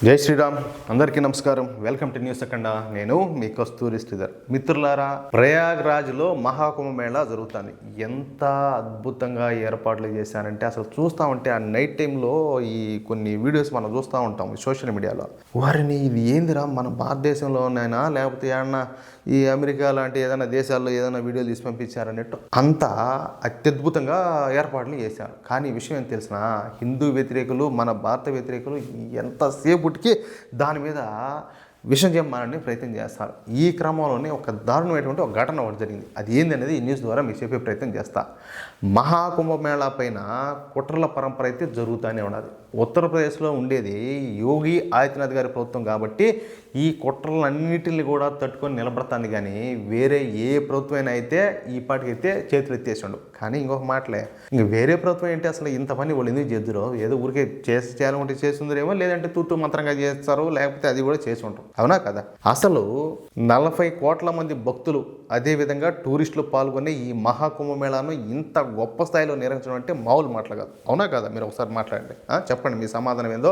జై శ్రీరామ్. అందరికీ నమస్కారం. వెల్కమ్ టు న్యూస్ అఖండ. నేను మీ కస్తూరి శ్రీధర్. మిత్రులారా, ప్రయాగ్రాజ్లో మహాకుంభమేళా జరుగుతుంది. ఎంత అద్భుతంగా ఏర్పాట్లు చేశారంటే అసలు చూస్తూ ఉంటే ఆ నైట్ టైంలో ఈ కొన్ని వీడియోస్ మనం చూస్తూ ఉంటాం సోషల్ మీడియాలో. వారిని ఇది ఏందిరా, మన భారతదేశంలోనైనా లేకపోతే ఏమన్నా ఈ అమెరికా లాంటి ఏదైనా దేశాల్లో ఏదైనా వీడియోలు తీసి పంపించారన్నట్టు అంత అత్యద్భుతంగా ఏర్పాట్లు చేశారు. కానీ ఈ విషయం ఏం తెలిసిన, హిందూ వ్యతిరేకులు, మన భారత వ్యతిరేకులు ఎంతసేపటికి దాని మీద విషం చెప్పాలని ప్రయత్నం చేస్తారు. ఈ క్రమంలోనే ఒక దారుణమైనటువంటి ఒక ఘటన ఒకటి జరిగింది. అది ఏందనేది ఈ న్యూస్ ద్వారా మీకు చెప్పే ప్రయత్నం చేస్తా. మహాకుంభమేళా పైన కుట్రల పరంపర అయితే జరుగుతూనే ఉన్నది. ఉత్తరప్రదేశ్లో ఉండేది యోగి ఆదిత్యనాథ్ గారి ప్రభుత్వం కాబట్టి ఈ కుట్రలన్నిటిని కూడా తట్టుకొని నిలబడతాను. కానీ వేరే ఏ ప్రభుత్వం అయితే ఈ పాటికైతే చేతులు ఎత్తేసాడు. కానీ ఇంకొక మాటలే, ఇంక వేరే ప్రభుత్వం ఏంటి అసలు ఇంత పని వాళ్ళు ఎందుకు చేద్దరో, ఏదో ఊరికే చేయాలనుకుంటే చేస్తుందరేమో, లేదంటే తూతూ మంత్రంగా చేస్తారు, లేకపోతే అది కూడా చేసి ఉంటాం. అవునా కదా? అసలు 40 కోట్ల మంది భక్తులు అదేవిధంగా టూరిస్టులు పాల్గొనే ఈ మహాకుంభమేళాను ఇంత గొప్ప స్థాయిలో నిర్వహించడం అంటే మామూలు మాటలు కాదు. అవునా కదా? మీరు ఒకసారి మాట్లాడండి, చెప్పండి మీ సమాధానం ఏందో,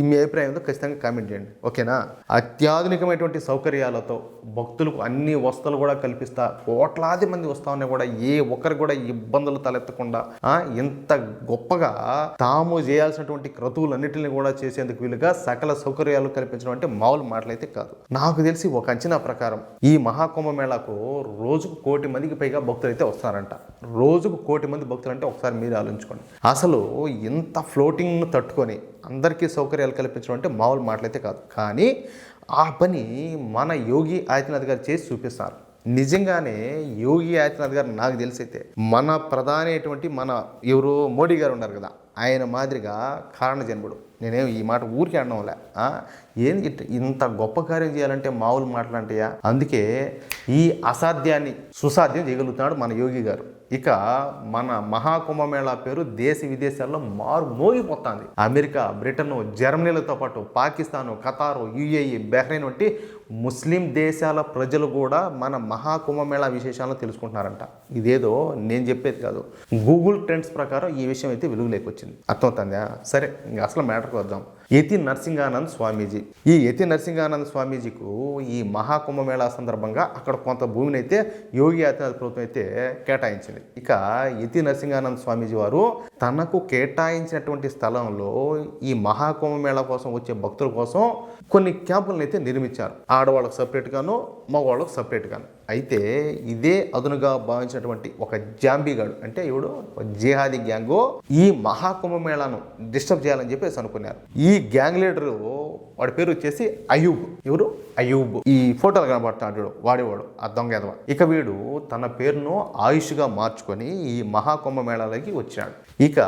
మీ అభిప్రాయం ఏందో ఖచ్చితంగా కామెంట్ చేయండి. ఓకేనా? అత్యాధునికమైనటువంటి సౌకర్యాలతో భక్తులకు అన్ని వసతులు కూడా కల్పిస్తా కోట్లాది మంది వస్తా ఉన్నా కూడా ఏ ఒక్కరికి కూడా ఇబ్బందులు తలెత్తకుండా ఇంత గొప్పగా తాము చేయాల్సినటువంటి క్రతువులన్నింటినీ కూడా చేసేందుకు వీలుగా సకల సౌకర్యాలు కల్పించడం అంటే మామూలు మాటలైతే కాదు. నాకు తెలిసి ఒక అంచనా ప్రకారం ఈ మహాకుంభమేళాకు రోజుకు 1 కోటి మందికి పైగా భక్తులు అయితే వస్తారంట. రోజుకు 1 కోటి మంది భక్తులు అంటే ఒకసారి మీరు ఆలోచించుకోండి. అసలు ఇంత ఫ్లోటింగ్ను తట్టుకొని అందరికీ సౌకర్యాలు కల్పించడం అంటే మామూలు మాటలైతే కాదు. కానీ ఆ పని మన యోగి ఆదిత్యనాథ్ గారు చేసి చూపిస్తారు. నిజంగానే యోగి ఆదిత్యనాథ్ గారు నాకు తెలిసైతే మన ప్రధాని అయినటువంటి మన ఎవరు మోడీ గారు ఉన్నారు కదా, ఆయన మాదిరిగా కారణ జన్ముడు. నేనేం ఈ మాట ఊరికి అనడంలే. ఏంది ఇంత గొప్ప కార్యం చేయాలంటే మామూలు మాటలంటాయా? అందుకే ఈ అసాధ్యాన్ని సుసాధ్యం చేయగలుగుతున్నాడు మన యోగి గారు. ఇక మన మహాకుంభమేళా పేరు దేశ విదేశాల్లో మోగిపోతుంది. అమెరికా, బ్రిటన్, జర్మనీలతో పాటు పాకిస్తాను, ఖతారు, యుఏఈ, బహ్రెయిన్ వంటి ముస్లిం దేశాల ప్రజలు కూడా మన మహాకుంభమేళా విశేషాలను తెలుసుకుంటున్నారంట. ఇదేదో నేను చెప్పేది కాదు, గూగుల్ ట్రెండ్స్ ప్రకారం ఈ విషయం అయితే వెలుగులోకి వచ్చింది. అర్థమవుతుందా? సరే, ఇంకా అసలు మ్యాటర్కి వద్దాం. యతి నరసింహానంద్ స్వామీజీ. ఈ యతి నరసింహానంద్ స్వామీజీకు ఈ మహాకుంభమేళా సందర్భంగా అక్కడ కొంత భూమిని అయితే యోగి ఆదిత్యనాథ్ ప్రభుత్వం అయితే కేటాయించింది. ఇక యతి నరసింహానంద్ స్వామీజీ వారు తనకు కేటాయించినటువంటి స్థలంలో ఈ మహాకుంభమేళా కోసం వచ్చే భక్తుల కోసం కొన్ని క్యాంపులను అయితే నిర్మించారు. ఆడవాళ్ళకు సపరేట్గాను, మగవాళ్ళకు సపరేట్గాను. అయితే ఇదే అదునుగా భావించినటువంటి ఒక జాంబీగాడు, అంటే ఇవిడు జిహాదీ గ్యాంగు, ఈ మహాకుంభమేళాను డిస్టర్బ్ చేయాలని చెప్పేసి అనుకున్నారు. ఈ గ్యాంగ్ లీడరు వాడి పేరు వచ్చేసి అయూబ్. ఎవరు? అయూబ్. ఈ ఫోటోలు కనబడుతున్నాడు వాడేవాడు, ఆ దొంగ ఎదవ. ఇక వీడు తన పేరును ఆయుష్గా మార్చుకొని ఈ మహాకుంభమేళాలకి వచ్చాడు. ఇక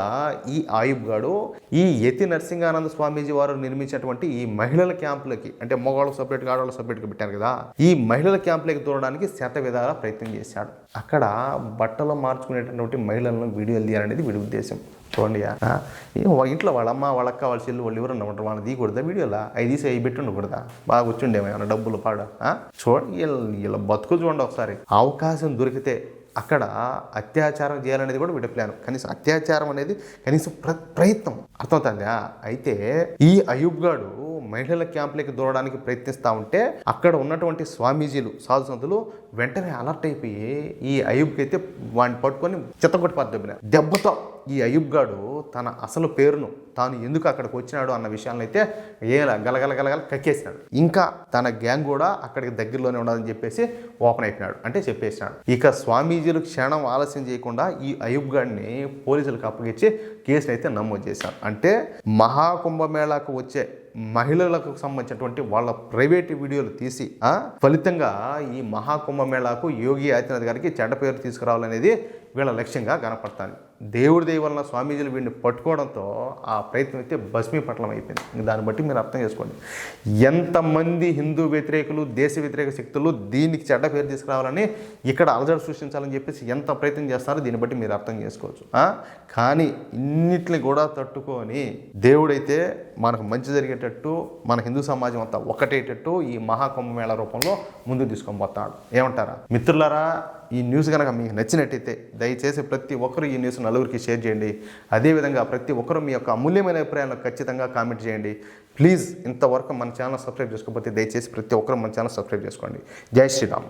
ఈ అయూబ్ గాడు ఈ యతి నరసింహానంద స్వామీజీ వారు నిర్మించినటువంటి ఈ మహిళల క్యాంపులకి, అంటే మగవాళ్ళకు సపరేట్గా ఆడవాళ్ళకు సపరేట్గా పెట్టారు కదా, ఈ మహిళల క్యాంపులకి దూరడానికి శత విధాల ప్రయత్నం చేశాడు. అక్కడ బట్టలు మార్చుకునేటటువంటి మహిళలను వీడియోలు తీయాలనేది వీడి ఉద్దేశం. చూడండి, ఇంట్లో వాళ్ళ అమ్మ, వాళ్ళ అక్క, వాళ్ళ చెల్లి, వాళ్ళు ఎవరన్నా ఉంటారు, వాళ్ళని తీయకూడదా వీడియోలా? అవి తీసి అవి పెట్టి ఉండకూడదా? బాగా వచ్చిండేమో డబ్బులు పాడ. చూడండి, వీళ్ళ బతుకు చూడండి ఒకసారి. అవకాశం దొరికితే అక్కడ అత్యాచారం చేయాలనేది కూడా వీడి ప్లాన్. కనీసం అత్యాచారం అనేది కనీసం ప్రయత్నం. అర్థమవుతుందా? అయితే ఈ అయూబ్ గాడు మహిళల క్యాంపులకి దూరడానికి ప్రయత్నిస్తూ ఉంటే అక్కడ ఉన్నటువంటి స్వామీజీలు, సాధు సంతులు వెంటనే అలర్ట్ అయిపోయి ఈ అయూబ్కి అయితే వాడిని పట్టుకొని చిత్తకొట్టి పద్దెబ్బినారు. దెబ్బతో ఈ అయూబ్ గాడు తన అసలు పేరును, తాను ఎందుకు అక్కడికి వచ్చినాడు అన్న విషయాలను అయితే గలగల కక్కేసినాడు. ఇంకా తన గ్యాంగ్ కూడా అక్కడికి దగ్గరలోనే ఉండాలని చెప్పేసి ఓపెన్ అయిపోయినాడు, అంటే చెప్పేసినాడు. ఇక స్వామీజీలు క్షణం ఆలస్యం చేయకుండా ఈ అయూబ్ గాడిని పోలీసులకు అప్పగించి కేసును అయితే నమోదు చేశారు. అంటే మహాకుంభమేళాకు వచ్చే మహిళలకు సంబంధించినటువంటి వాళ్ళ ప్రైవేట్ వీడియోలు తీసి ఫలితంగా ఈ మహాకుంభమేళాకు యోగి ఆదిత్యనాథ్ గారికి చెడ్డ పేరు తీసుకురావాలనేది వీళ్ళ లక్ష్యంగా కనపడతాను. దేవుడి దయ వలన స్వామీజీలు వీడిని పట్టుకోవడంతో ఆ ప్రయత్నం అయితే భస్మీపట్లం అయిపోయింది. దాన్ని బట్టి మీరు అర్థం చేసుకోండి, ఎంతమంది హిందూ వ్యతిరేకులు, దేశ వ్యతిరేక శక్తులు దీనికి చెడ్డ పేరు తీసుకురావాలని, ఇక్కడ అలజడి సృష్టించాలని చెప్పేసి ఎంత ప్రయత్నం చేస్తారో దీన్ని బట్టి మీరు అర్థం చేసుకోవచ్చు. కానీ ఇన్నిటిని కూడా తట్టుకొని దేవుడైతే మనకు మంచి జరిగేటట్టు మన హిందూ సమాజం అంతా ఒకటేటట్టు ఈ మహాకుంభమేళ రూపంలో ముందుకు తీసుకొని పోతాడు. ఏమంటారా మిత్రులారా? ఈ న్యూస్ కనుక మీకు నచ్చినట్టయితే దయచేసి ప్రతి ఒక్కరు ఈ న్యూస్ నలుగురికి షేర్ చేయండి. అదేవిధంగా ప్రతి ఒక్కరు మీ యొక్క అమూల్యమైన అభిప్రాయాలను ఖచ్చితంగా కామెంట్ చేయండి. ప్లీజ్ ఇంతవరకు మన ఛానల్ సబ్స్క్రైబ్ చేసుకోకపోతే దయచేసి ప్రతి ఒక్కరు మన ఛానల్ సబ్స్క్రైబ్ చేసుకోండి. జై శ్రీరామ్.